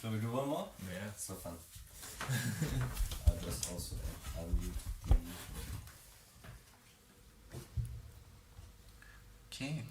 Shall we do one more? Yeah. So fun. I'll just also unmute. Okay.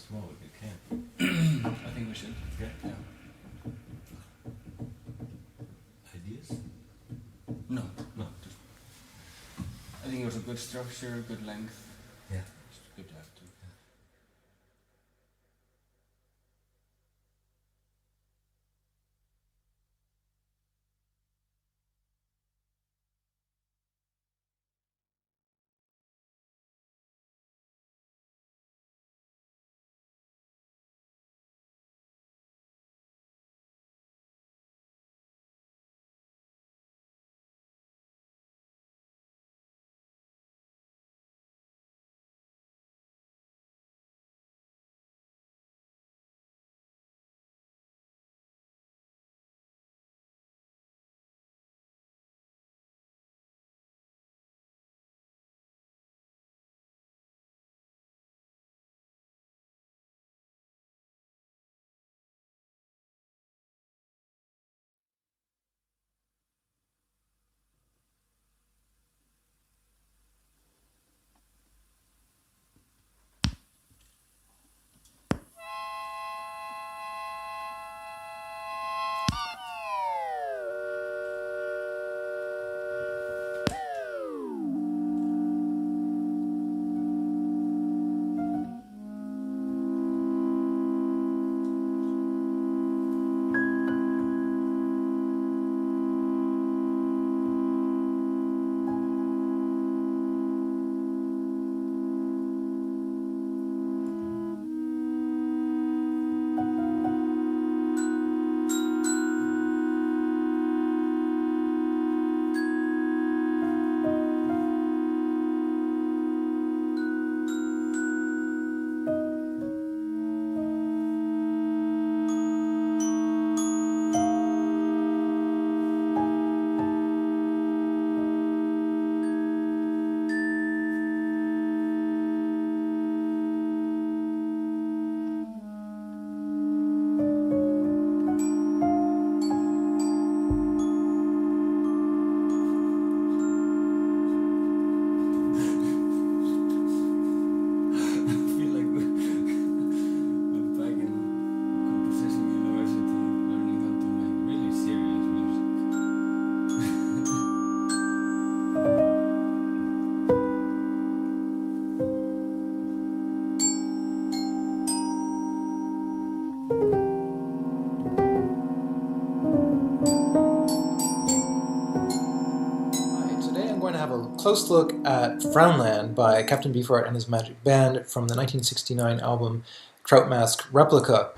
smoke. You can. I think we should. Yeah. Yeah. Ideas? No. No. Just I think it was a good structure, good length. yeah. It's good to have two. Close look at Frownland by Captain Beefheart and his Magic Band from the 1969 album Trout Mask Replica.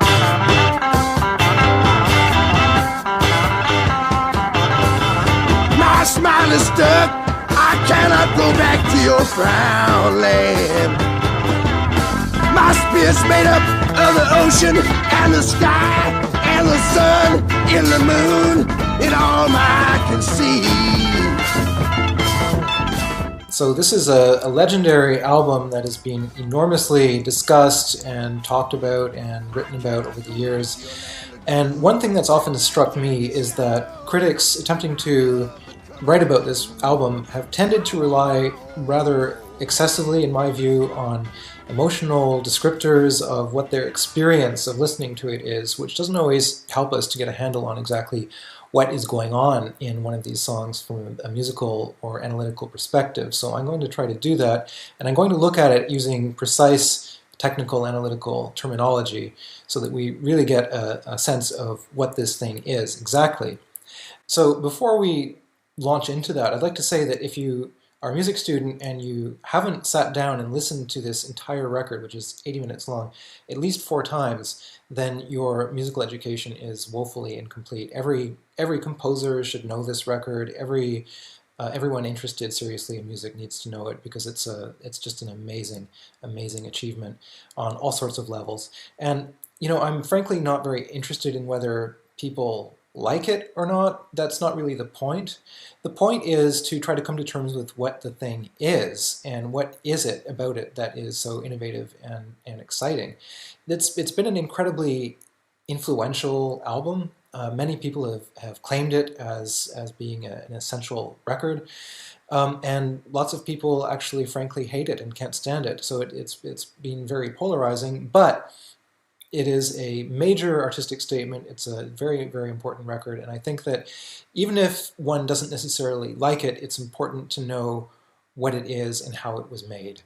My smile is stuck. I cannot go back to your Frownland. My spirit's made up of the ocean and the sky and the sun and the moon and all I can see. So this is a legendary album that has been enormously discussed and talked about and written about over the years. And one thing that's often struck me is that critics attempting to write about this album have tended to rely rather excessively, in my view, on emotional descriptors of what their experience of listening to it is, which doesn't always help us to get a handle on exactly what is going on in one of these songs from a musical or analytical perspective. So I'm going to try to do that, and I'm going to look at it using precise technical analytical terminology so that we really get a sense of what this thing is exactly. So before we launch into that, I'd like to say that if you are a music student and you haven't sat down and listened to this entire record, which is 80 minutes long, at least 4 times, then your musical education is woefully incomplete. Every composer should know this record. Everyone interested seriously in music needs to know it because it's just an amazing achievement on all sorts of levels. And I'm frankly not very interested in whether people like it or not. That's not really the point. The point is to try to come to terms with what the thing is and what is it about it that is so innovative and exciting. It's been an incredibly influential album. Many people have claimed it as being an essential record, and lots of people actually, frankly, hate it and can't stand it. So it's been very polarizing, but it is a major artistic statement. It's a very, very important record, and I think that even if one doesn't necessarily like it, it's important to know what it is and how it was made.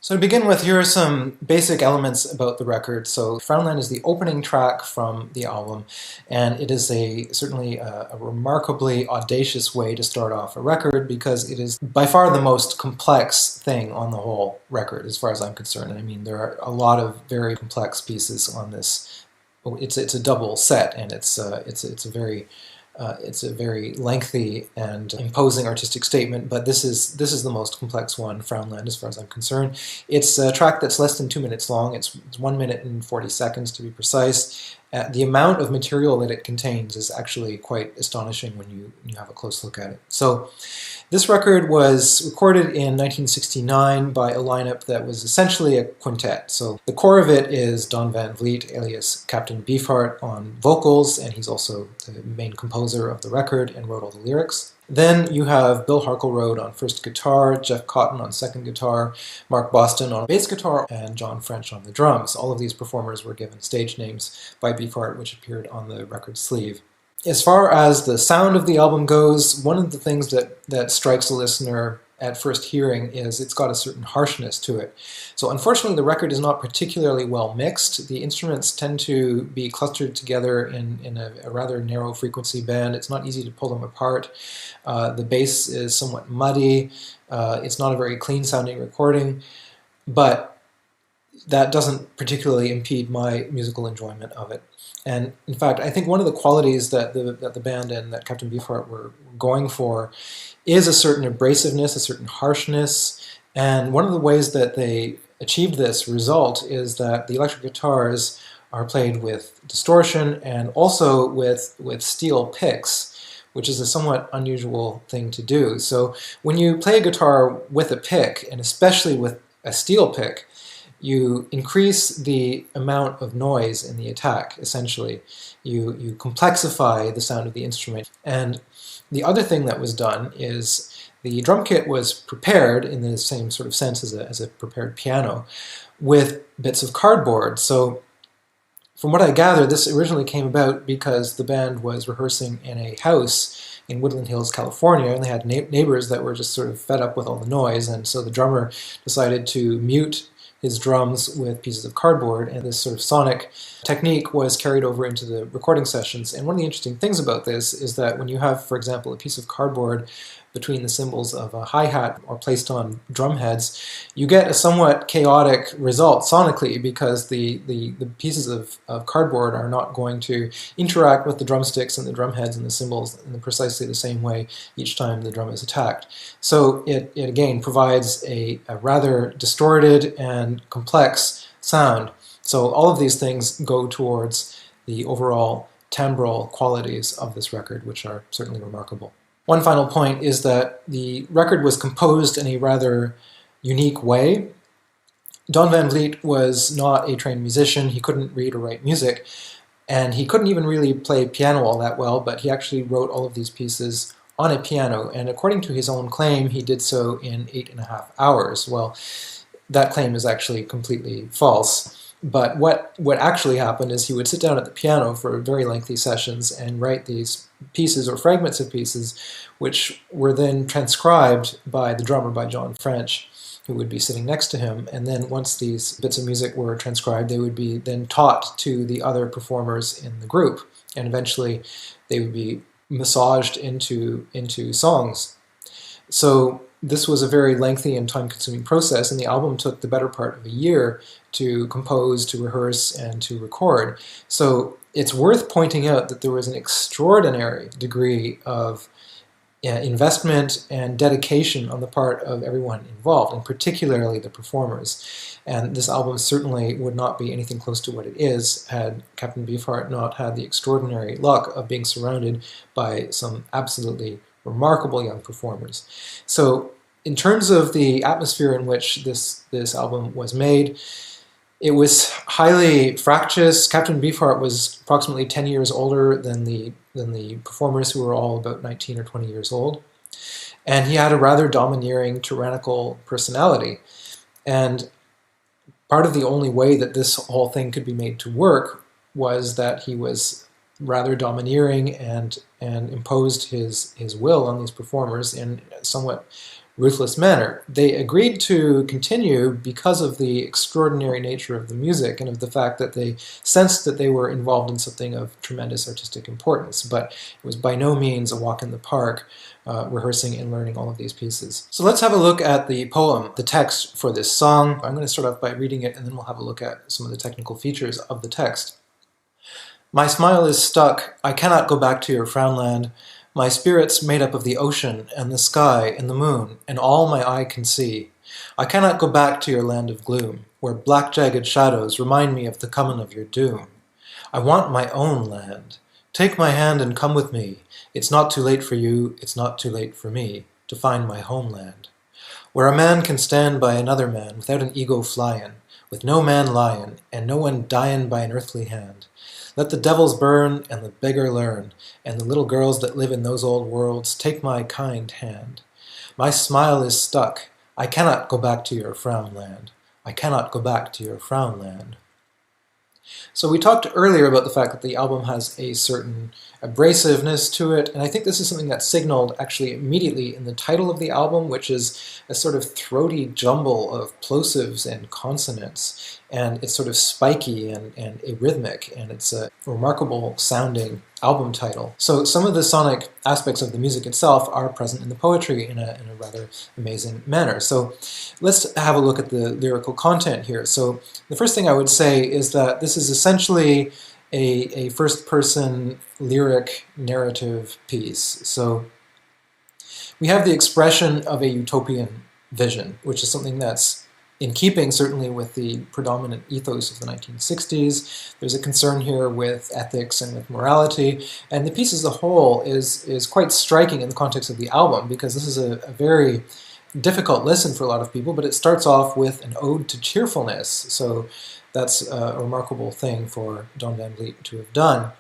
So to begin with, here are some basic elements about the record. So Frownland is the opening track from the album, and it is certainly a remarkably audacious way to start off a record, because it is by far the most complex thing on the whole record, as far as I'm concerned. I mean, there are a lot of very complex pieces on this. It's a double set, and it's a very lengthy and imposing artistic statement, but this is the most complex one, Frownland, as far as I'm concerned. It's a track that's less than 2 minutes long. It's 1 minute and 40 seconds to be precise. The amount of material that it contains is actually quite astonishing when you have a close look at it. So this record was recorded in 1969 by a lineup that was essentially a quintet. So the core of it is Don Van Vliet, alias Captain Beefheart, on vocals, and he's also the main composer of the record and wrote all the lyrics. Then you have Bill Harkleroad on first guitar, Jeff Cotton on second guitar, Mark Boston on bass guitar, and John French on the drums. All of these performers were given stage names by Beefheart, which appeared on the record sleeve. As far as the sound of the album goes, one of the things that strikes a listener at first hearing is it's got a certain harshness to it. So unfortunately, the record is not particularly well mixed. The instruments tend to be clustered together in a rather narrow frequency band. It's not easy to pull them apart. The bass is somewhat muddy. It's not a very clean sounding recording, but that doesn't particularly impede my musical enjoyment of it. And in fact, I think one of the qualities that the band and that Captain Beefheart were going for is a certain abrasiveness, a certain harshness. And one of the ways that they achieved this result is that the electric guitars are played with distortion and also with steel picks, which is a somewhat unusual thing to do. So when you play a guitar with a pick, and especially with a steel pick, you increase the amount of noise in the attack, essentially. You complexify the sound of the instrument. And the other thing that was done is the drum kit was prepared in the same sort of sense as a prepared piano with bits of cardboard. So from what I gather, this originally came about because the band was rehearsing in a house in Woodland Hills, California, and they had neighbors that were just sort of fed up with all the noise, and so the drummer decided to mute his drums with pieces of cardboard, and this sort of sonic technique was carried over into the recording sessions. And one of the interesting things about this is that when you have, for example, a piece of cardboard between the cymbals of a hi-hat or placed on drum heads, you get a somewhat chaotic result sonically, because the pieces of cardboard are not going to interact with the drumsticks and the drum heads and the cymbals in precisely the same way each time the drum is attacked. So it again provides a rather distorted and complex sound. So all of these things go towards the overall timbral qualities of this record, which are certainly remarkable. One final point is that the record was composed in a rather unique way. Don Van Vliet was not a trained musician. He couldn't read or write music, and he couldn't even really play piano all that well, but he actually wrote all of these pieces on a piano, and according to his own claim, he did so in 8.5 hours. Well, that claim is actually completely false. But what actually happened is he would sit down at the piano for very lengthy sessions and write these pieces or fragments of pieces, which were then transcribed by the drummer, by John French, who would be sitting next to him. And then once these bits of music were transcribed, they would be then taught to the other performers in the group. And eventually they would be massaged into songs. So this was a very lengthy and time-consuming process, and the album took the better part of a year to compose, to rehearse, and to record. So it's worth pointing out that there was an extraordinary degree of investment and dedication on the part of everyone involved, and particularly the performers. And this album certainly would not be anything close to what it is had Captain Beefheart not had the extraordinary luck of being surrounded by some absolutely remarkable young performers. So in terms of the atmosphere in which this album was made, It was highly fractious. Captain Beefheart was approximately 10 years older than the performers, who were all about 19 or 20 years old. And he had a rather domineering, tyrannical personality. And part of the only way that this whole thing could be made to work was that he was rather domineering and imposed his will on these performers in a somewhat ruthless manner. They agreed to continue because of the extraordinary nature of the music and of the fact that they sensed that they were involved in something of tremendous artistic importance, but it was by no means a walk in the park, rehearsing and learning all of these pieces. So let's have a look at the poem, the text for this song. I'm going to start off by reading it, and then we'll have a look at some of the technical features of the text. My smile is stuck, I cannot go back to your frownland. My spirit's made up of the ocean and the sky and the moon and all my eye can see. I cannot go back to your land of gloom, where black jagged shadows remind me of the coming of your doom. I want my own land. Take my hand and come with me. It's not too late for you, it's not too late for me, to find my homeland. Where a man can stand by another man without an ego flyin', with no man lyin', and no one dyin' by an earthly hand. Let the devils burn and the beggar learn, and the little girls that live in those old worlds take my kind hand. My smile is stuck. I cannot go back to your frown land. I cannot go back to your frown land. So we talked earlier about the fact that the album has a certain abrasiveness to it, and I think this is something that's signaled actually immediately in the title of the album, which is a sort of throaty jumble of plosives and consonants, and it's sort of spiky and arrhythmic, and it's a remarkable sounding album title. So some of the sonic aspects of the music itself are present in the poetry in a rather amazing manner. So let's have a look at the lyrical content here. So the first thing I would say is that this is essentially a first-person lyric narrative piece. So we have the expression of a utopian vision, which is something that's in keeping certainly with the predominant ethos of the 1960s. There's a concern here with ethics and with morality, and the piece as a whole is quite striking in the context of the album, because this is a very difficult listen for a lot of people, but it starts off with an ode to cheerfulness. So that's a remarkable thing for Don Van Vliet to have done.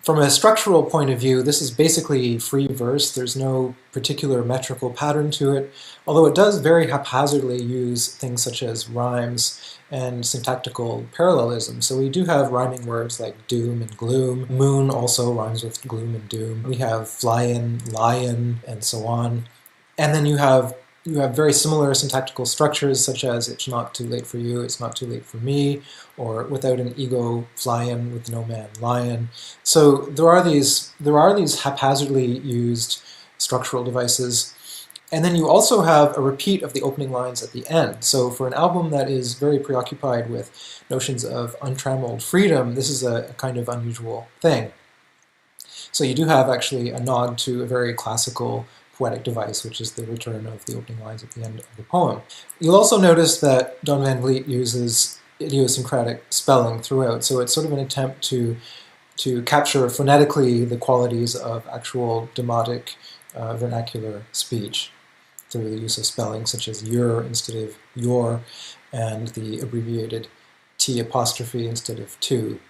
From a structural point of view, this is basically free verse. There's no particular metrical pattern to it, although it does very haphazardly use things such as rhymes and syntactical parallelism. So we do have rhyming words like doom and gloom. Moon also rhymes with gloom and doom. We have fly-in, lion, and so on. And then you have very similar syntactical structures, such as it's not too late for you, it's not too late for me, or without an ego fly-in, with no man lion. So there are these haphazardly used structural devices. And then you also have a repeat of the opening lines at the end. So for an album that is very preoccupied with notions of untrammeled freedom, this is a kind of unusual thing. So you do have actually a nod to a very classical poetic device, which is the return of the opening lines at the end of the poem. You'll also notice that Don Van Vliet uses idiosyncratic spelling throughout, so it's sort of an attempt to capture phonetically the qualities of actual demotic vernacular speech through the use of spelling, such as your instead of your, and the abbreviated T apostrophe instead of to.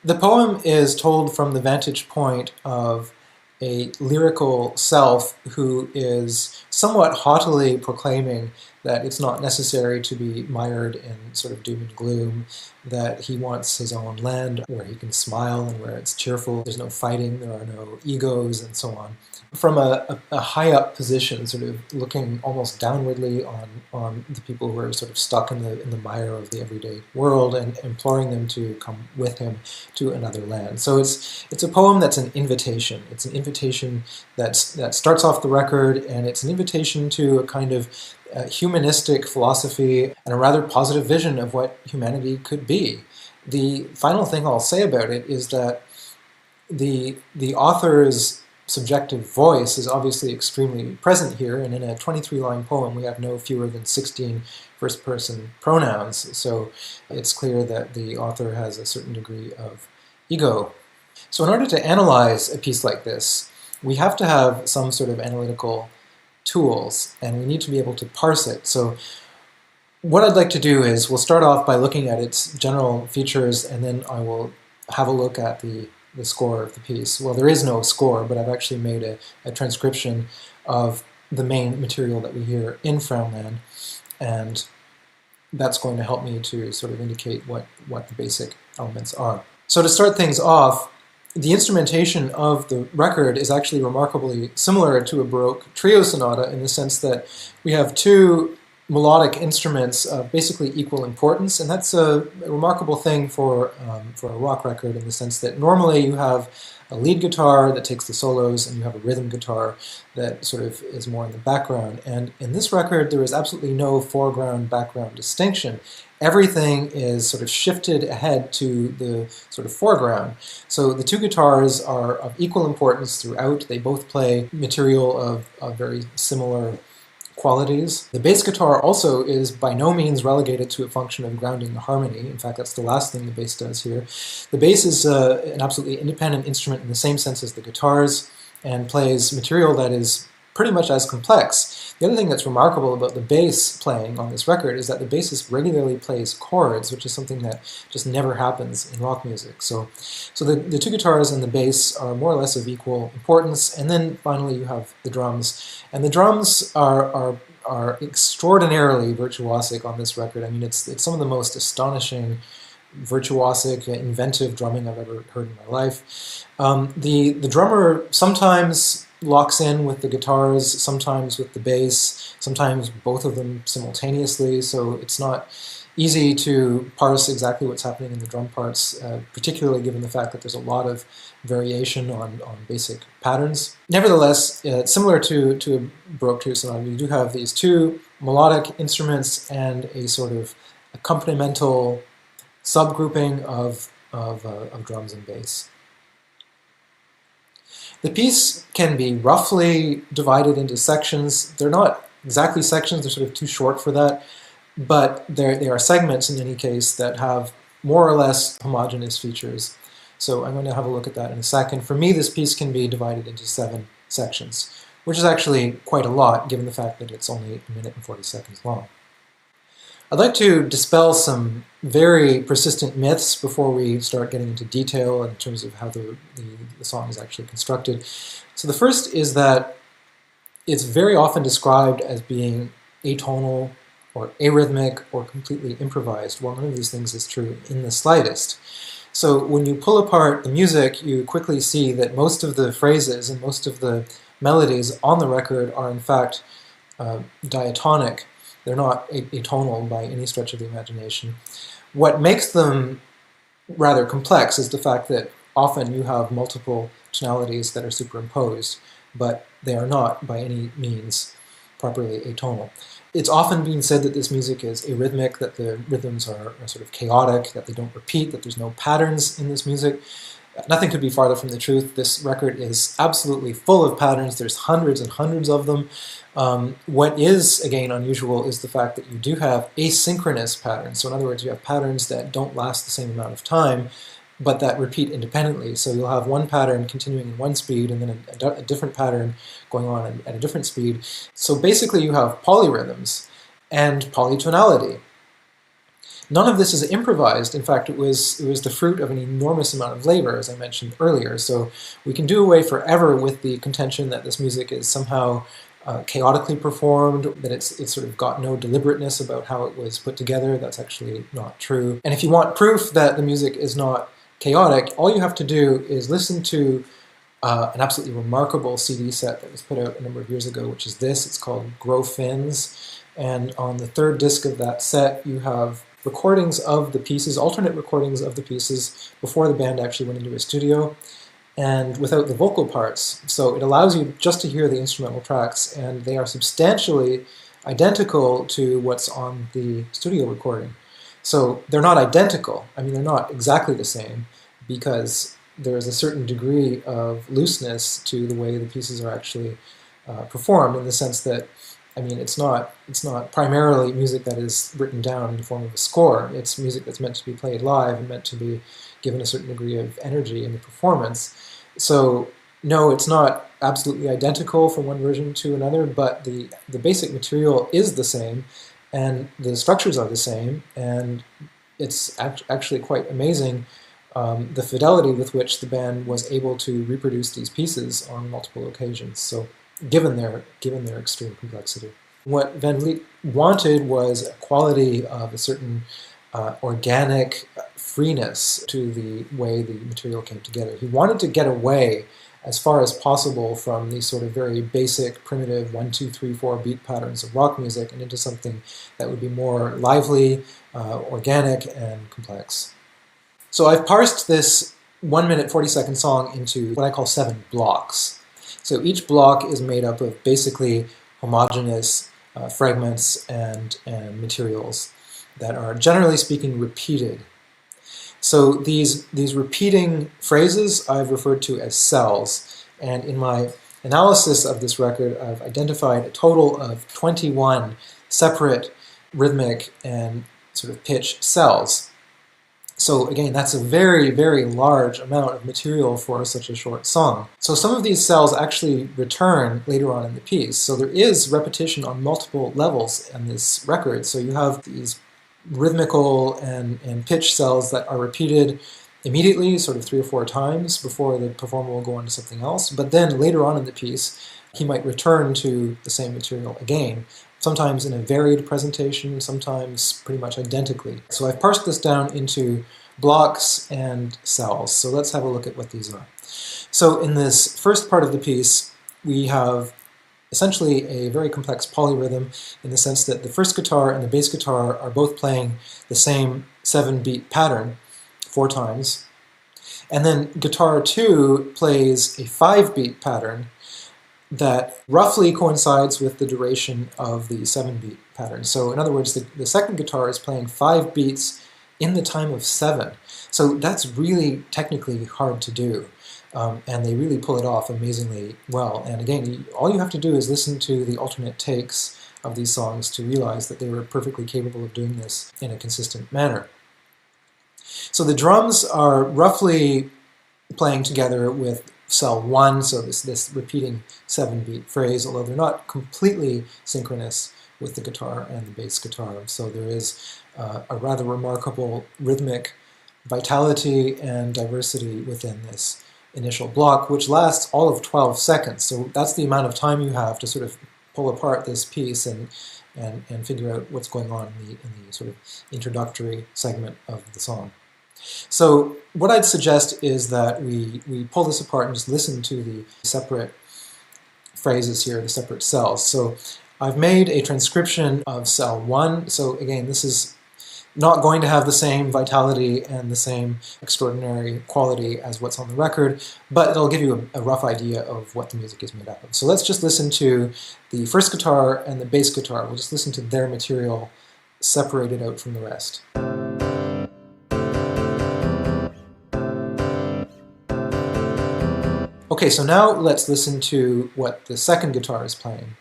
The poem is told from the vantage point of a lyrical self who is somewhat haughtily proclaiming that it's not necessary to be mired in sort of doom and gloom, that he wants his own land where he can smile and where it's cheerful, there's no fighting, there are no egos, and so on. From a high-up position, sort of looking almost downwardly on the people who are sort of stuck in the mire of the everyday world, and imploring them to come with him to another land. So it's a poem that's an invitation. It's an invitation that starts off the record, and it's an invitation to a kind of humanistic philosophy and a rather positive vision of what humanity could be. The final thing I'll say about it is that the author's subjective voice is obviously extremely present here, and in a 23-line poem we have no fewer than 16 first-person pronouns, so it's clear that the author has a certain degree of ego. So in order to analyze a piece like this, we have to have some sort of analytical tools, and we need to be able to parse it. So what I'd like to do is we'll start off by looking at its general features, and then I will have a look at the score of the piece. Well, there is no score, but I've actually made a transcription of the main material that we hear in Frownland, and that's going to help me to sort of indicate what the basic elements are. So to start things off, the instrumentation of the record is actually remarkably similar to a Baroque trio sonata in the sense that we have two melodic instruments of basically equal importance, and that's a remarkable thing for a rock record in the sense that normally you have a lead guitar that takes the solos and you have a rhythm guitar that sort of is more in the background. And in this record there is absolutely no foreground-background distinction. Everything is sort of shifted ahead to the sort of foreground. So the two guitars are of equal importance throughout. They both play material of very similar qualities. The bass guitar also is by no means relegated to a function of grounding the harmony. In fact, that's the last thing the bass does here. The bass is an absolutely independent instrument in the same sense as the guitars and plays material that is pretty much as complex. The other thing that's remarkable about the bass playing on this record is that the bassist regularly plays chords, which is something that just never happens in rock music. So the two guitars and the bass are more or less of equal importance, and then finally you have the drums. And the drums are extraordinarily virtuosic on this record. I mean, it's some of the most astonishing, virtuosic, inventive drumming I've ever heard in my life. The drummer sometimes locks in with the guitars, sometimes with the bass, sometimes both of them simultaneously, so it's not easy to parse exactly what's happening in the drum parts, particularly given the fact that there's a lot of variation on basic patterns. Nevertheless, similar to a Baroque trio sonata, you do have these two melodic instruments and a sort of accompanimental subgrouping of drums and bass. The piece can be roughly divided into sections. They're not exactly sections, they're sort of too short for that, but they are segments in any case that have more or less homogeneous features. So I'm going to have a look at that in a second. For me, this piece can be divided into 7 sections, which is actually quite a lot given the fact that it's only 1 minute and 40 seconds long. I'd like to dispel some very persistent myths before we start getting into detail in terms of how the song is actually constructed. So the first is that it's very often described as being atonal or arrhythmic or completely improvised. Well, none of these things is true in the slightest. So when you pull apart the music, you quickly see that most of the phrases and most of the melodies on the record are in fact diatonic. They're not atonal by any stretch of the imagination. What makes them rather complex is the fact that often you have multiple tonalities that are superimposed, but they are not by any means properly atonal. It's often been said that this music is arrhythmic, that the rhythms are sort of chaotic, that they don't repeat, that there's no patterns in this music. Nothing could be farther from the truth. This record is absolutely full of patterns. There's hundreds and hundreds of them. What is, again, unusual is the fact that you do have asynchronous patterns. So in other words, you have patterns that don't last the same amount of time, but that repeat independently. So you'll have one pattern continuing in one speed and then a different pattern going on at a different speed. So basically you have polyrhythms and polytonality. None of this is improvised. In fact, it was the fruit of an enormous amount of labor, as I mentioned earlier. So we can do away forever with the contention that this music is somehow chaotically performed, that it's sort of got no deliberateness about how it was put together. That's actually not true. And if you want proof that the music is not chaotic, all you have to do is listen to an absolutely remarkable CD set that was put out a number of years ago, which is this. It's called Grow Fins. And on the 3rd disc of that set, you have recordings of the pieces, alternate recordings of the pieces before the band actually went into a studio, and without the vocal parts. So it allows you just to hear the instrumental tracks, and they are substantially identical to what's on the studio recording. So they're not identical. I mean, they're not exactly the same, because there is a certain degree of looseness to the way the pieces are actually performed, in the sense that, I mean, it's not primarily music that is written down in the form of a score. It's music that's meant to be played live and meant to be given a certain degree of energy in the performance. So no, it's not absolutely identical from one version to another, but the basic material is the same, and the structures are the same, and it's actually quite amazing the fidelity with which the band was able to reproduce these pieces on multiple occasions. So, given their extreme complexity, what Van Vliet wanted was a quality of a certain organic freeness to the way the material came together. He wanted to get away as far as possible from these sort of very basic, primitive 1, 2, 3, 4 beat patterns of rock music and into something that would be more lively, organic, and complex. So I've parsed this 1 minute 40-second song into what I call 7 blocks. So each block is made up of basically homogeneous fragments and materials that are, generally speaking, repeated. So these repeating phrases I've referred to as cells, and in my analysis of this record I've identified a total of 21 separate rhythmic and sort of pitch cells. So again, that's a very, very large amount of material for such a short song. So some of these cells actually return later on in the piece. So there is repetition on multiple levels in this record. So you have these rhythmical and pitch cells that are repeated immediately, sort of 3 or 4 times before the performer will go on to something else. But then later on in the piece, he might return to the same material again, sometimes in a varied presentation, sometimes pretty much identically. So I've parsed this down into blocks and cells. So let's have a look at what these are. So in this first part of the piece, we have essentially a very complex polyrhythm in the sense that the first guitar and the bass guitar are both playing the same 7-beat pattern 4 times. And then guitar 2 plays a 5-beat pattern that roughly coincides with the duration of the 7-beat pattern. So in other words, the second guitar is playing 5 beats in the time of 7. So that's really technically hard to do. And they really pull it off amazingly well. And again, all you have to do is listen to the alternate takes of these songs to realize that they were perfectly capable of doing this in a consistent manner. So the drums are roughly playing together with cell 1, so this repeating 7-beat phrase, although they're not completely synchronous with the guitar and the bass guitar. So there is a rather remarkable rhythmic vitality and diversity within this initial block, which lasts all of 12 seconds. So that's the amount of time you have to sort of pull apart this piece and figure out what's going on in the sort of introductory segment of the song. So what I'd suggest is that we pull this apart and just listen to the separate phrases here, the separate cells. So I've made a transcription of cell 1. So again, this is not going to have the same vitality and the same extraordinary quality as what's on the record, but it'll give you a rough idea of what the music is made up of. So let's just listen to the first guitar and the bass guitar. We'll just listen to their material separated out from the rest. Okay, so now let's listen to what the second guitar is playing.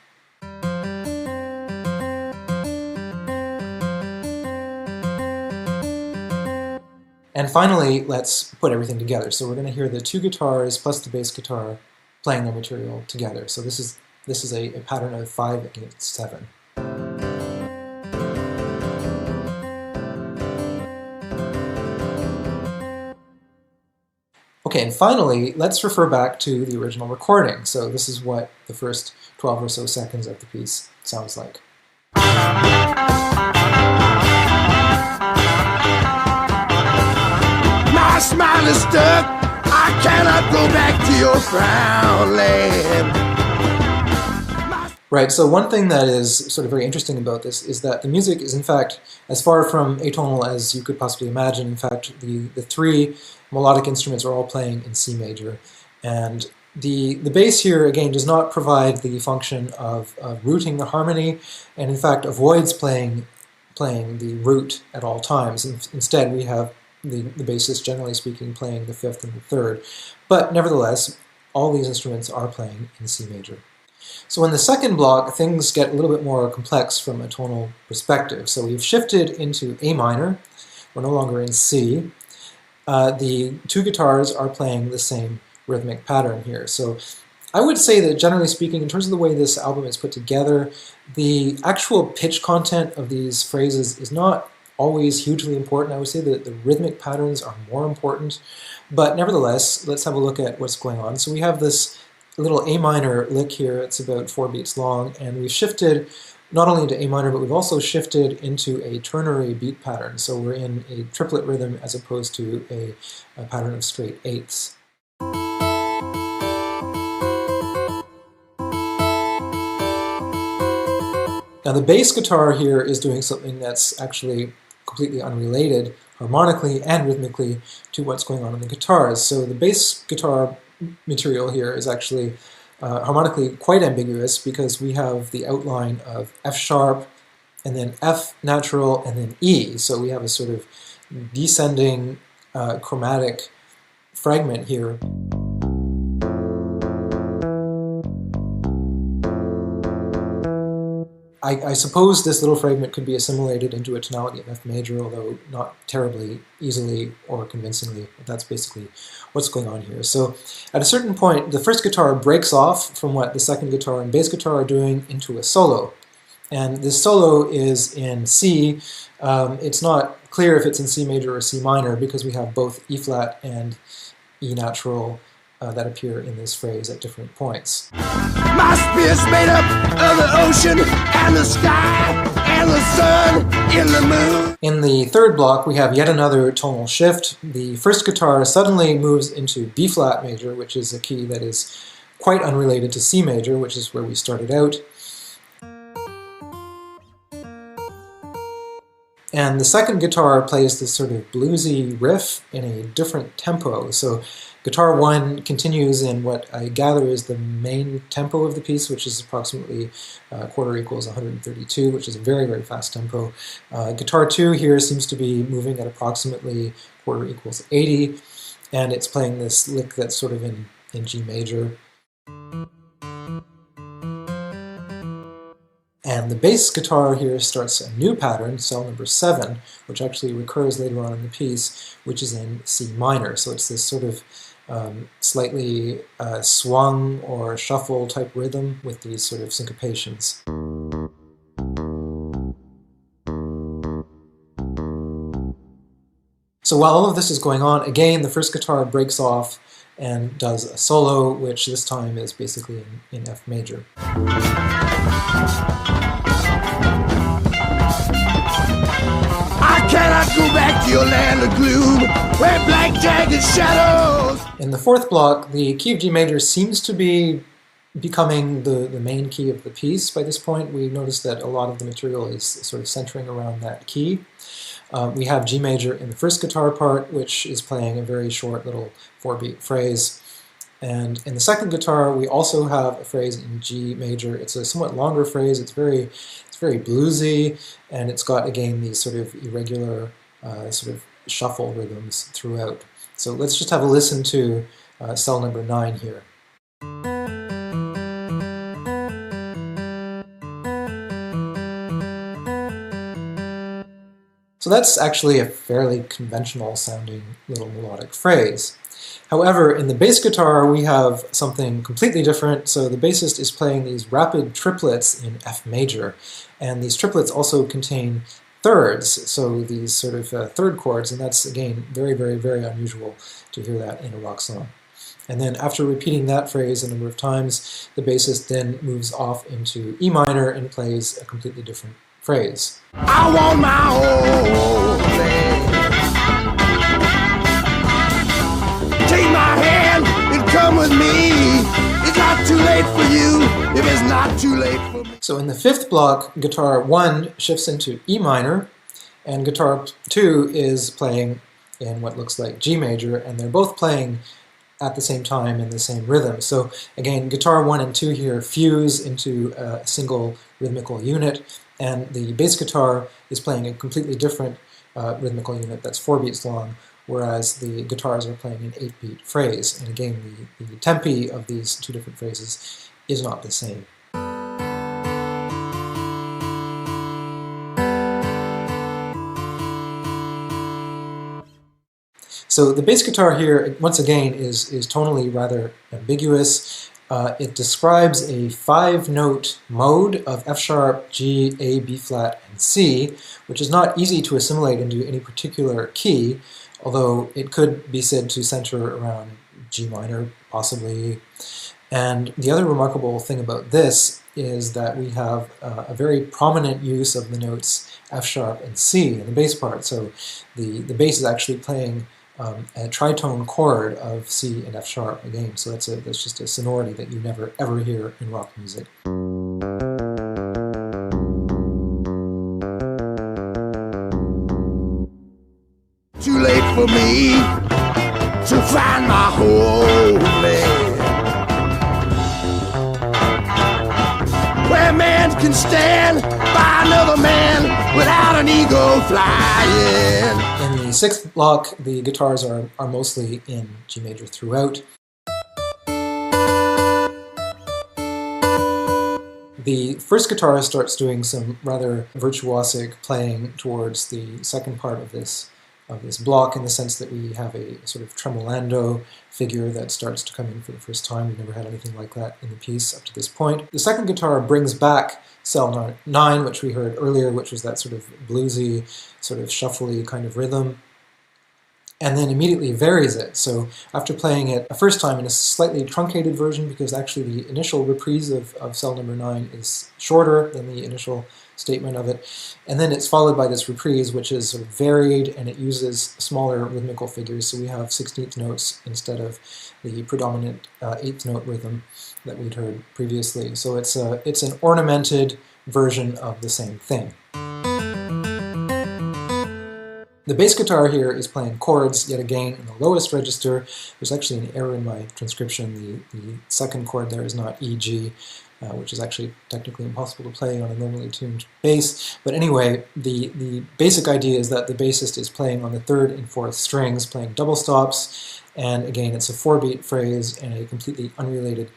And finally, let's put everything together. So we're going to hear the 2 guitars plus the bass guitar playing their material together. So this is a pattern of 5 against 7. Okay, and finally, let's refer back to the original recording. So this is what the first 12 or so seconds of the piece sounds like. My smile is stuck. I cannot go back to your frown land. Right, so one thing that is sort of very interesting about this is that the music is in fact as far from atonal as you could possibly imagine. In fact, the 3 melodic instruments are all playing in C major. And the bass here, again, does not provide the function of rooting the harmony, and in fact avoids playing the root at all times. Instead, we have the bassist, generally speaking, playing the 5th and the 3rd. But nevertheless, all these instruments are playing in C major. So in the second block, things get a little bit more complex from a tonal perspective. So we've shifted into A minor. We're no longer in C. The 2 guitars are playing the same rhythmic pattern here. So I would say that generally speaking, in terms of the way this album is put together, the actual pitch content of these phrases is not always hugely important. I would say that the rhythmic patterns are more important, but nevertheless, let's have a look at what's going on. So we have this little A minor lick here. It's about 4 beats long, and we've shifted not only into A minor, but we've also shifted into a ternary beat pattern. So we're in a triplet rhythm as opposed to a pattern of straight eighths. Now the bass guitar here is doing something that's actually completely unrelated harmonically and rhythmically to what's going on in the guitars. So the bass guitar material here is actually harmonically quite ambiguous because we have the outline of F sharp and then F natural and then E. So we have a sort of descending chromatic fragment here. I suppose this little fragment could be assimilated into a tonality of F major, although not terribly easily or convincingly. But that's basically what's going on here. So at a certain point, the first guitar breaks off from what the second guitar and bass guitar are doing into a solo. And this solo is in C. It's not clear if it's in C major or C minor because we have both E flat and E natural that appear in this phrase at different points. My spirit's made up of the ocean and the sky and the sun and the moon. In the third block, we have yet another tonal shift. The first guitar suddenly moves into B flat major, which is a key that is quite unrelated to C major, which is where we started out. And the second guitar plays this sort of bluesy riff in a different tempo. So guitar 1 continues in what I gather is the main tempo of the piece, which is approximately quarter equals 132, which is a very, very fast tempo. Guitar 2 here seems to be moving at approximately quarter equals 80, and it's playing this lick that's sort of in G major. And the bass guitar here starts a new pattern, cell number 7, which actually recurs later on in the piece, which is in C minor. So it's this sort of slightly swung or shuffle type rhythm with these sort of syncopations. So while all of this is going on, again, the first guitar breaks off and does a solo, which this time is basically in F major. I cannot go back to your land of gloom, where black jagged shadows. In the fourth block, the key of G major seems to be becoming the main key of the piece. By this point, we notice that a lot of the material is sort of centering around that key. We have G major in the first guitar part, which is playing a very short little 4-beat phrase. And in the second guitar, we also have a phrase in G major. It's a somewhat longer phrase. It's very bluesy, and it's got, again, these sort of irregular sort of shuffle rhythms throughout. So let's just have a listen to cell number 9 here. So that's actually a fairly conventional sounding little melodic phrase. However, in the bass guitar, we have something completely different. So the bassist is playing these rapid triplets in F major, and these triplets also contain thirds, so these sort of third chords, and that's, again, very, very, very unusual to hear that in a rock song. And then after repeating that phrase a number of times, the bassist then moves off into E minor and plays a completely different phrase. I want my own land. Take my hand and come with me. It's not too late for you if it's not too late for me. So in the fifth block, guitar 1 shifts into E minor, and guitar 2 is playing in what looks like G major, and they're both playing at the same time in the same rhythm. So again, guitar 1 and 2 here fuse into a single rhythmical unit, and the bass guitar is playing a completely different rhythmical unit that's 4 beats long, whereas the guitars are playing an 8-beat phrase. And again, the tempi of these two different phrases is not the same. So the bass guitar here, once again, is tonally rather ambiguous. It describes a 5-note mode of F sharp, G, A, B flat, and C, which is not easy to assimilate into any particular key, although it could be said to center around G minor, possibly. And the other remarkable thing about this is that we have a very prominent use of the notes F sharp and C in the bass part. So the bass is actually playing a tritone chord of C and F sharp again. So that's just a sonority that you never ever hear in rock music. Too late for me to find my homeland, where man can stand by another man without an ego flying. In the 6th block, the guitars are mostly in G major throughout. The first guitarist starts doing some rather virtuosic playing towards the second part of this block, in the sense that we have a sort of tremolando figure that starts to come in for the first time. We've never had anything like that in the piece up to this point. The second guitar brings back cell 9, which we heard earlier, which was that sort of bluesy, sort of shuffly kind of rhythm, and then immediately varies it. So after playing it a first time in a slightly truncated version, because actually the initial reprise of cell number 9 is shorter than the initial statement of it, and then it's followed by this reprise, which is sort of varied, and it uses smaller rhythmical figures. So we have 16th notes instead of the predominant 8th note rhythm that we'd heard previously. So it's an ornamented version of the same thing. The bass guitar here is playing chords, yet again, in the lowest register. There's actually an error in my transcription. The second chord there is not E, G, which is actually technically impossible to play on a normally tuned bass. But anyway, the basic idea is that the bassist is playing on the 3rd and 4th strings, playing double stops, and again, it's a 4-beat phrase and a completely unrelated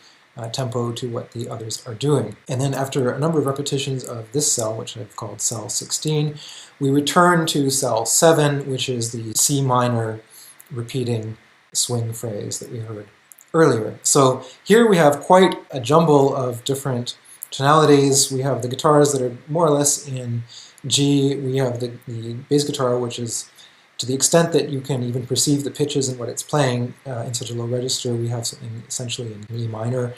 tempo to what the others are doing. And then after a number of repetitions of this cell, which I've called cell 16, we return to cell 7, which is the C minor repeating swing phrase that we heard earlier. So here we have quite a jumble of different tonalities. We have the guitars that are more or less in G. We have the bass guitar, which is, to the extent that you can even perceive the pitches and what it's playing in such a low register, we have something essentially in E minor,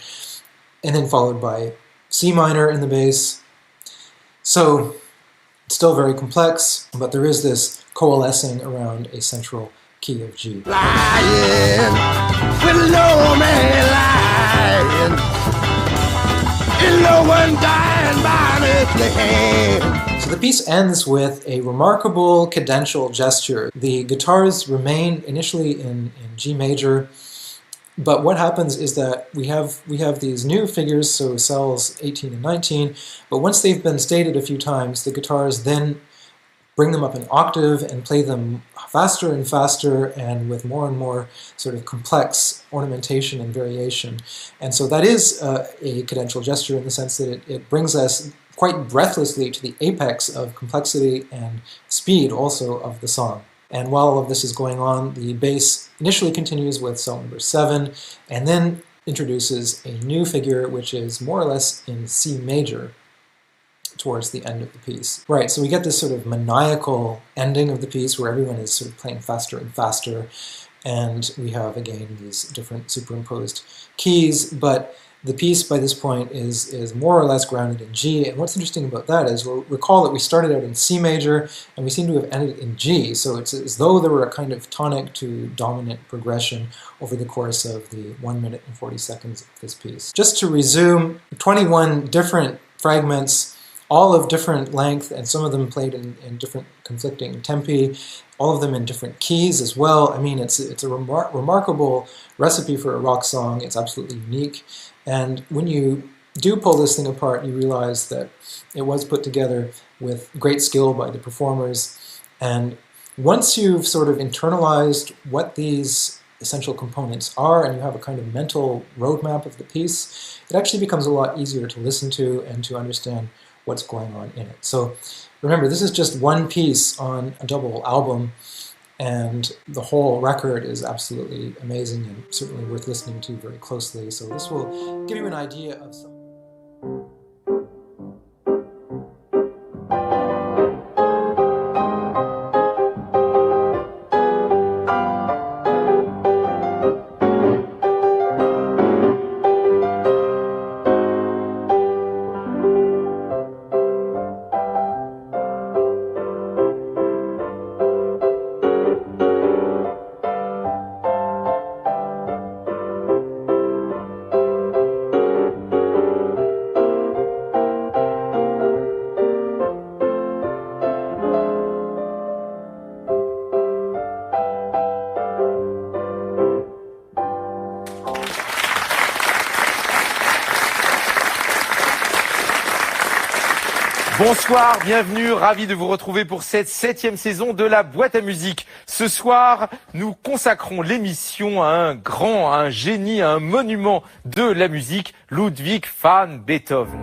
and then followed by C minor in the bass. So it's still very complex, but there is this coalescing around a central key of G. Lying with no man lying, and no one dying by an earthly hand. So the piece ends with a remarkable cadential gesture. The guitars remain initially in G major, but what happens is that we have these new figures, so cells 18 and 19, but once they've been stated a few times, the guitars then bring them up an octave and play them faster and faster and with more and more sort of complex ornamentation and variation. And so that is a cadential gesture in the sense that it brings us quite breathlessly to the apex of complexity and speed also of the song. And while all of this is going on, the bass initially continues with cell number 7 and then introduces a new figure which is more or less in C major towards the end of the piece. Right, so we get this sort of maniacal ending of the piece where everyone is sort of playing faster and faster, and we have again these different superimposed keys, but the piece by this point is more or less grounded in G, and what's interesting about that is, we'll recall that we started out in C major and we seem to have ended in G, so it's as though there were a kind of tonic to dominant progression over the course of the 1 minute and 40 seconds of this piece. Just to resume, 21 different fragments, all of different length, and some of them played in different conflicting tempi, all of them in different keys as well. I mean, it's a remarkable recipe for a rock song. It's absolutely unique. And when you do pull this thing apart, you realize that it was put together with great skill by the performers. And once you've sort of internalized what these essential components are, and you have a kind of mental roadmap of the piece, it actually becomes a lot easier to listen to and to understand what's going on in it. So remember, this is just one piece on a double album, And the whole record is absolutely amazing and certainly worth listening to very closely. So this will give you an idea of some. Bonsoir, bienvenue, ravi de vous retrouver pour cette 7e saison de la boîte à musique. Ce soir, nous consacrons l'émission à un génie, à un monument de la musique, Ludwig van Beethoven.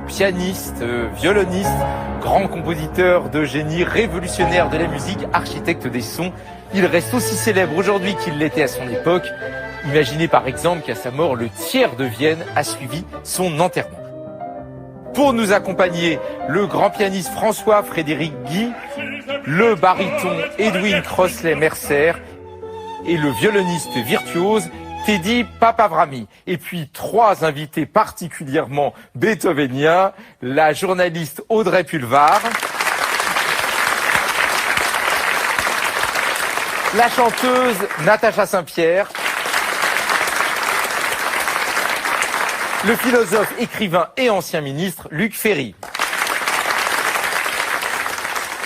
Pianiste, violoniste, grand compositeur de génie, révolutionnaire de la musique, architecte des sons. Il reste aussi célèbre aujourd'hui qu'il l'était à son époque. Imaginez par exemple qu'à sa mort, le tiers de Vienne a suivi son enterrement. Pour nous accompagner, le grand pianiste François-Frédéric Guy, le baryton Edwin Crossley-Mercer et le violoniste virtuose Teddy Papavrami. Et puis 3 invités particulièrement beethoveniens, la journaliste Audrey Pulvar, la chanteuse Natacha Saint-Pierre, le philosophe, écrivain et ancien ministre Luc Ferry.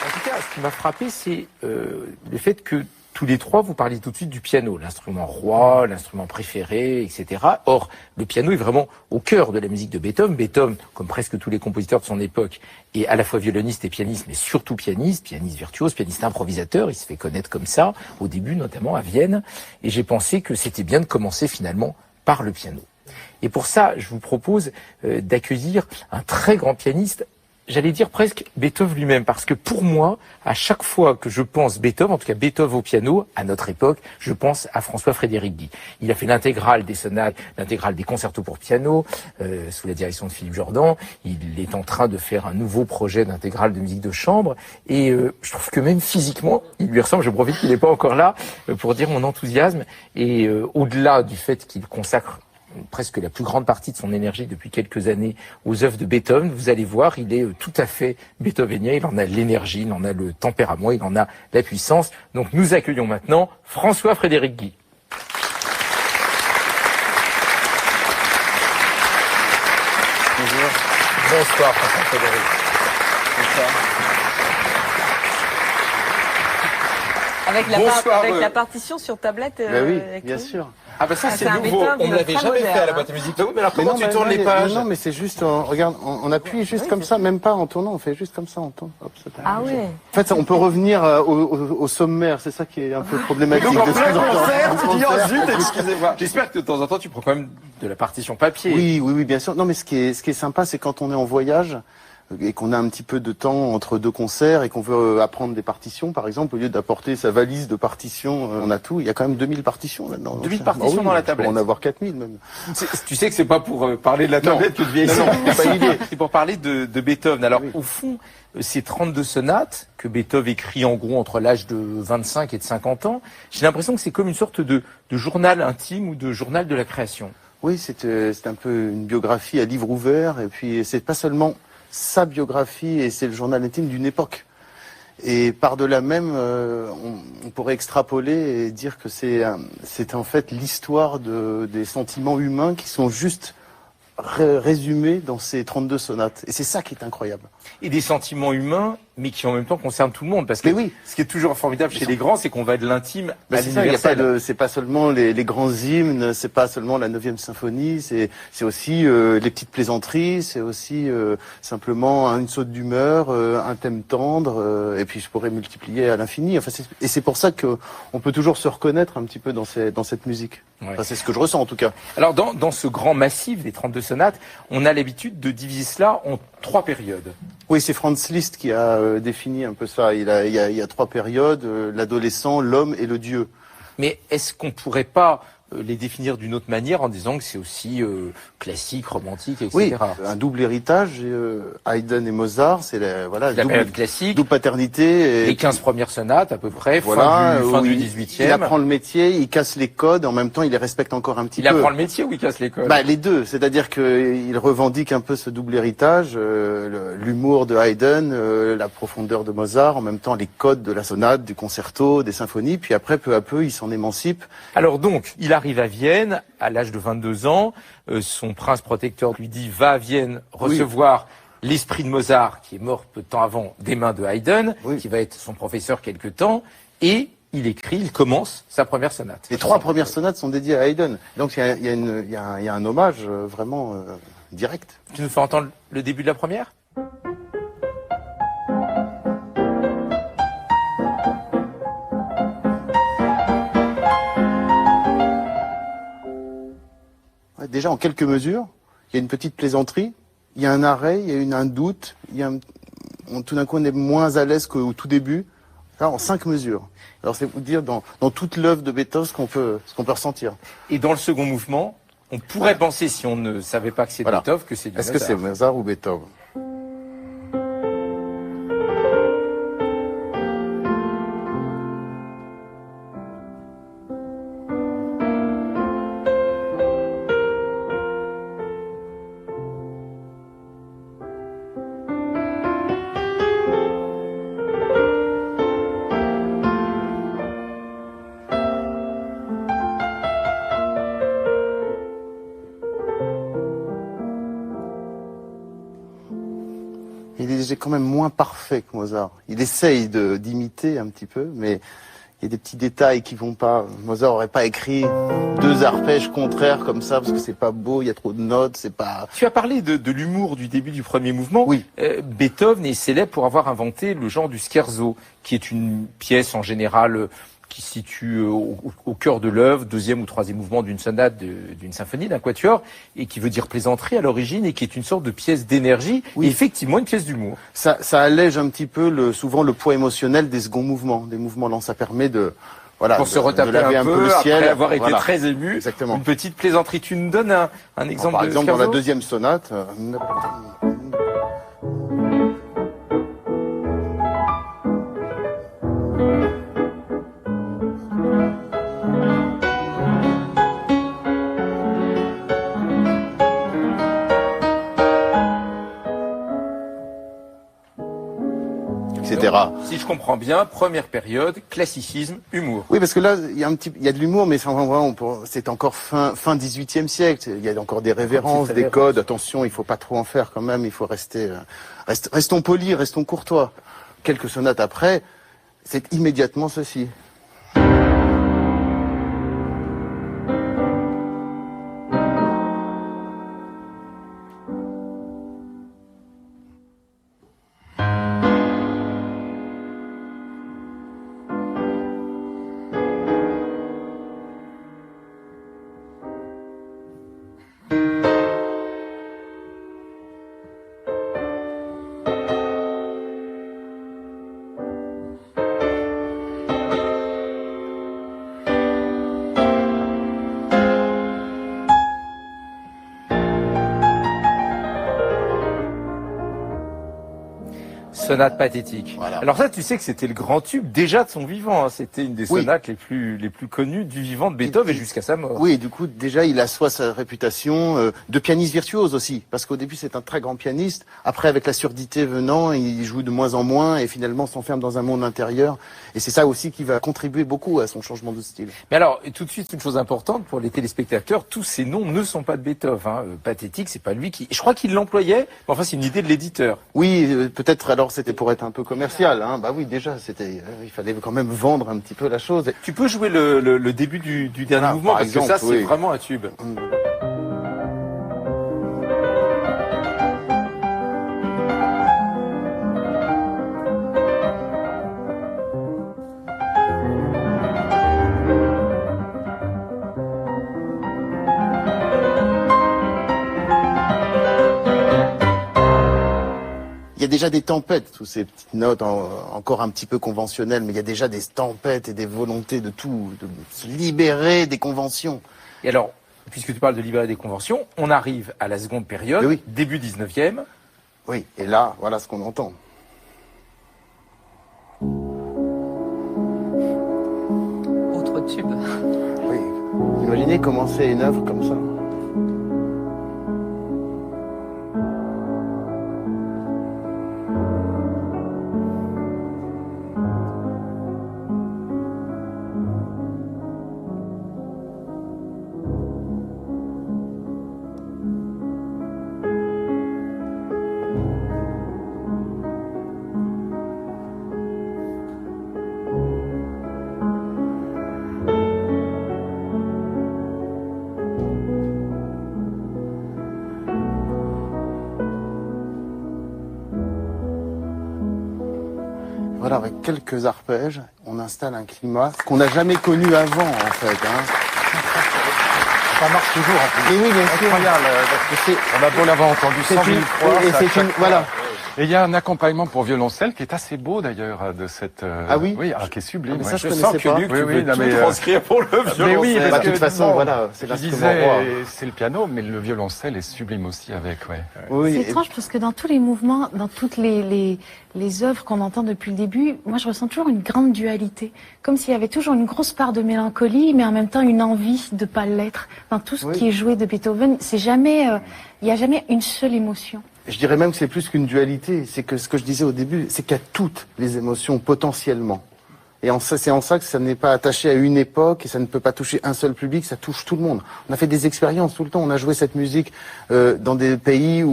En tout cas, ce qui m'a frappé, c'est le fait que tous les 3, vous parliez tout de suite du piano, l'instrument roi, l'instrument préféré, etc. Or, le piano est vraiment au cœur de la musique de Beethoven. Beethoven, comme presque tous les compositeurs de son époque, est à la fois violoniste et pianiste, mais surtout pianiste virtuose, pianiste improvisateur. Il se fait connaître comme ça, au début, notamment à Vienne. Et j'ai pensé que c'était bien de commencer finalement par le piano. Et pour ça, je vous propose d'accueillir un très grand pianiste, j'allais dire presque Beethoven lui-même, parce que pour moi, à chaque fois que je pense Beethoven, en tout cas Beethoven au piano, à notre époque, je pense à François-Frédéric Guy. Il a fait l'intégrale des sonates, l'intégrale des concertos pour piano, sous la direction de Philippe Jordan. Il est en train de faire un nouveau projet d'intégrale de musique de chambre, et je trouve que même physiquement, il lui ressemble. Je profite qu'il n'est pas encore là pour dire mon enthousiasme, et au-delà du fait qu'il consacre presque la plus grande partie de son énergie depuis quelques années aux œuvres de Beethoven, vous allez voir, il est tout à fait beethovenien, il en a l'énergie, il en a le tempérament, il en a la puissance. Donc nous accueillons maintenant François-Frédéric Guy. Bonjour. Bonsoir François-Frédéric. Bonsoir. Avec la partition sur tablette. Ben oui, écrit. bien sûr. Ah bah ça c'est un nouveau, Beethoven on ne l'avait très jamais moderne, fait à la hein. boîte à musique. Mais alors comment tu tournes les pages? Non, mais c'est juste, regarde, on appuie juste comme ça, même pas en tournant, on fait juste comme ça, on tourne. Hop, ça t'arrive. Ah ouais. En fait, on peut revenir au sommaire, c'est ça qui est un peu problématique. Donc en de ce plein que j'entends. concert, tu dis oh Concert. zut, excusez-moi. J'espère que de temps en temps tu prends quand même de la partition papier. Oui, bien sûr. Non, mais ce qui est sympa, c'est quand on est en voyage et qu'on a un petit peu de temps entre 2 concerts et qu'on veut apprendre des partitions, par exemple, au lieu d'apporter sa valise de partitions, on a tout. Il y a quand même 2000 partitions là-dedans. 2000 partitions dans la tablette. On peut en avoir 4000 même. Tu sais que c'est pas pour parler de la tablette que de vieillir. Non, c'est pas l'idée. C'est pour parler de Beethoven. Alors, Oui. au fond, ces 32 sonates que Beethoven écrit en gros entre l'âge de 25 et de 50 ans, j'ai l'impression que c'est comme une sorte de journal intime ou de journal de la création. Oui, c'est un peu une biographie à livre ouvert, et puis c'est pas seulement sa biographie, et c'est le journal intime d'une époque. Et par-delà même, on pourrait extrapoler et dire que c'est en fait l'histoire des sentiments humains qui sont juste résumés dans ces 32 sonates. Et c'est ça qui est incroyable. Et des sentiments humains, mais qui en même temps concernent tout le monde. Parce que Mais oui. ce qui est toujours formidable chez les grands, c'est qu'on va de l'intime à C'est ça, l'universel. c'est pas seulement les grands hymnes, c'est pas seulement la 9e symphonie, c'est aussi les petites plaisanteries, c'est aussi simplement une saute d'humeur, un thème tendre, et puis je pourrais multiplier à l'infini. Enfin, et c'est pour ça que on peut toujours se reconnaître un petit peu dans cette musique. Ouais. Enfin, c'est ce que je ressens en tout cas. Alors, dans ce grand massif des 32 sonates, on a l'habitude de diviser cela en 3 périodes. Oui, c'est Franz Liszt qui a défini un peu ça. Il y a 3 périodes, l'adolescent, l'homme et le dieu. Mais est-ce qu'on pourrait pas les définir d'une autre manière en disant que c'est aussi classique, romantique, etc. Oui, un double héritage. Haydn et Mozart, c'est la période classique. Double paternité. Les 15 premières sonates à peu près, voilà, fin du 18e. Il apprend le métier, il casse les codes, en même temps il les respecte encore un petit peu. Il apprend le métier ou il casse les codes? Bah, les deux, c'est-à-dire qu'il revendique un peu ce double héritage, l'humour de Haydn, la profondeur de Mozart, en même temps les codes de la sonate, du concerto, des symphonies, puis après peu à peu il s'en émancipe. Alors donc, il arrive à Vienne, à l'âge de 22 ans, son prince protecteur lui dit va à Vienne recevoir l'esprit de Mozart, qui est mort peu de temps avant des mains de Haydn, qui va être son professeur quelque temps, et il commence sa première sonate. Les 3 premières sonates sont dédiées à Haydn, donc il y a un hommage vraiment direct. Tu nous fais entendre le début de la première ? Déjà, en quelques mesures, il y a une petite plaisanterie, il y a un arrêt, il y a un doute, tout d'un coup, on est moins à l'aise qu'au tout début. Là, en 5 mesures. Alors, c'est vous dire dans toute l'œuvre de Beethoven ce qu'on peut ressentir. Et dans le second mouvement, on pourrait penser, si on ne savait pas que c'est Beethoven, que c'est du Mozart. Est-ce que c'est Mozart ou Beethoven ? Il est quand même moins parfait que Mozart. Il essaye d'imiter un petit peu, mais il y a des petits détails qui vont pas. Mozart aurait pas écrit 2 arpèges contraires comme ça parce que c'est pas beau, il y a trop de notes, c'est pas. Tu as parlé de l'humour du début du premier mouvement. Oui. Beethoven est célèbre pour avoir inventé le genre du scherzo, qui est une pièce en général qui se situe au cœur de l'œuvre, 2e ou 3e mouvement d'une sonate, d'une symphonie, d'un quatuor, et qui veut dire plaisanterie à l'origine, et qui est une sorte de pièce d'énergie, et effectivement une pièce d'humour. Ça allège un petit peu souvent le poids émotionnel des seconds mouvements, des mouvements lents. Ça permet pour se retaper un peu, le ciel, après avoir été très ému. Exactement. Une petite plaisanterie. Tu nous donnes un exemple par de exemple, scherzo dans la 2e sonate. Etc. Si je comprends bien, première période, classicisme, humour. Oui, parce que là, il y a de l'humour, mais c'est encore fin 18e siècle. Il y a encore des révérences, des codes. Attention, il faut pas trop en faire quand même. Il faut restons polis, restons courtois. Quelques sonates après, c'est immédiatement ceci. Sonate pathétique. Voilà. Alors ça, tu sais que c'était le grand tube déjà de son vivant. Hein. C'était une des sonates les plus connues du vivant de Beethoven et jusqu'à sa mort. Oui, du coup, déjà, il assoit sa réputation de pianiste virtuose aussi. Parce qu'au début, c'est un très grand pianiste. Après, avec la surdité venant, il joue de moins en moins et finalement s'enferme dans un monde intérieur. Et c'est ça aussi qui va contribuer beaucoup à son changement de style. Mais alors, tout de suite, une chose importante pour les téléspectateurs, tous ces noms ne sont pas de Beethoven. Hein. Pathétique, c'est pas lui qui... Je crois qu'il l'employait, mais enfin, c'est une idée de l'éditeur. Oui, peut-être alors c'était pour être un peu commercial. Hein. Bah oui, déjà, il fallait quand même vendre un petit peu la chose. Tu peux jouer le début du dernier mouvement, parce que ça, c'est vraiment un tube. déjà des tempêtes, toutes ces petites notes encore un petit peu conventionnelles, mais il y a déjà des tempêtes et des volontés de se libérer des conventions. Et alors, puisque tu parles de libérer des conventions, on arrive à la seconde période, Oui. début 19e. Oui, et là, voilà ce qu'on entend. Autre tube. Oui. Imaginez commencer une œuvre comme ça. Voilà, avec quelques arpèges, on installe un climat qu'on n'a jamais connu avant, en fait. Hein. Ça marche toujours en plus. Mais oui, bien sûr. Incroyable, parce que on a beau l'avoir entendu 100 000 fois. et c'est une, voilà. Et il y a un accompagnement pour violoncelle qui est assez beau d'ailleurs de cette. Ah oui. Oui, qui est sublime. Ah, mais ouais. ça, je sens connaissais que pas. Luc, Oui, tu oui, veux non, tout mais, transcrire pour le violoncelle. Mais oui, parce Bah, que de toute façon, non, voilà, c'est je l'instrument disais, roi. c'est le piano, mais le violoncelle est sublime aussi avec, ouais. Oui, C'est et- étrange parce que dans tous les mouvements, dans toutes les œuvres qu'on entend depuis le début, moi je ressens toujours une grande dualité. Comme s'il y avait toujours une grosse part de mélancolie, mais en même temps une envie de pas l'être. Dans tout ce Oui. qui est joué de Beethoven, c'est jamais, il n'y a jamais une seule émotion. Je dirais même que c'est plus qu'une dualité. C'est que ce que je disais au début, c'est qu'il y a toutes les émotions potentiellement. Et c'est en ça que ça n'est pas attaché à une époque et ça ne peut pas toucher un seul public, ça touche tout le monde. On a fait des expériences tout le temps. On a joué cette musique dans des pays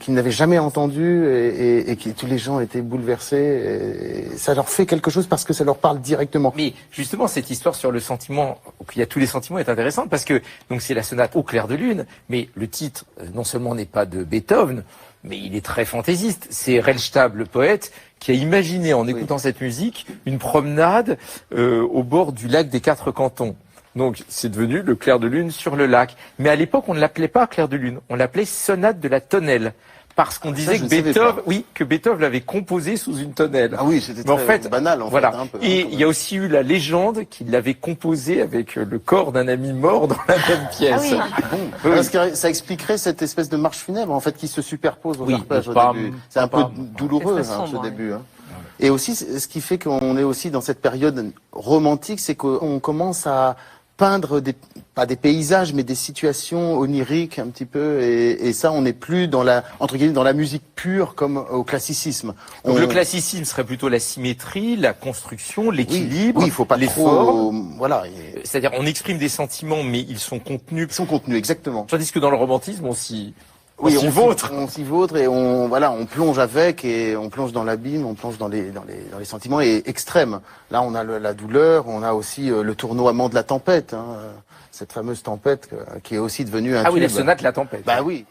qui n'avaient jamais entendu et qui tous les gens étaient bouleversés. Et ça leur fait quelque chose parce que ça leur parle directement. Mais justement, cette histoire sur le sentiment, qu'il y a tous les sentiments, est intéressante parce que donc c'est la sonate au clair de lune, mais le titre non seulement n'est pas de Beethoven, mais il est très fantaisiste. C'est Rellstab, le poète, qui a imaginé en écoutant cette musique une promenade au bord du lac des Quatre Cantons. Donc c'est devenu le clair de lune sur le lac. Mais à l'époque, on ne l'appelait pas clair de lune, on l'appelait sonate de la tonnelle. Parce qu'on disait je que ne savais Beethoven, pas. oui, que Beethoven l'avait composé sous une tonnelle. Ah oui, c'était Mais en très fait, banal en voilà. fait. Un peu, Et quand il y a même. aussi eu la légende qu'il l'avait composé avec le corps d'un ami mort dans la même pièce. Ah oui. Bon, Oui. parce que ça expliquerait cette espèce de marche funèbre en fait qui se superpose aux Oui, arpèges le au pam, début. C'est un peu pam. douloureux C'est très ce sombre, début. Hein. Et aussi, ce qui fait qu'on est aussi dans cette période romantique, c'est qu'on commence à peindre pas des paysages, mais des situations oniriques un petit peu. Et ça, on n'est plus dans entre guillemets, dans la musique pure comme au classicisme. Donc le classicisme serait plutôt la symétrie, la construction, l'équilibre, oui, il faut pas les trop, formes. voilà. C'est-à-dire, on exprime des sentiments, mais ils sont contenus. Ils sont contenus, exactement. Tandis que dans le romantisme, on s'y Oui, s'y vautre. on s'y vautre et on plonge avec et on plonge dans l'abîme, on plonge dans les sentiments extrêmes. Là, on a la douleur, on a aussi le tournoiement de la tempête, hein, cette fameuse tempête qui est aussi devenue un Ah oui, la tube. sonate, la tempête. Bah oui.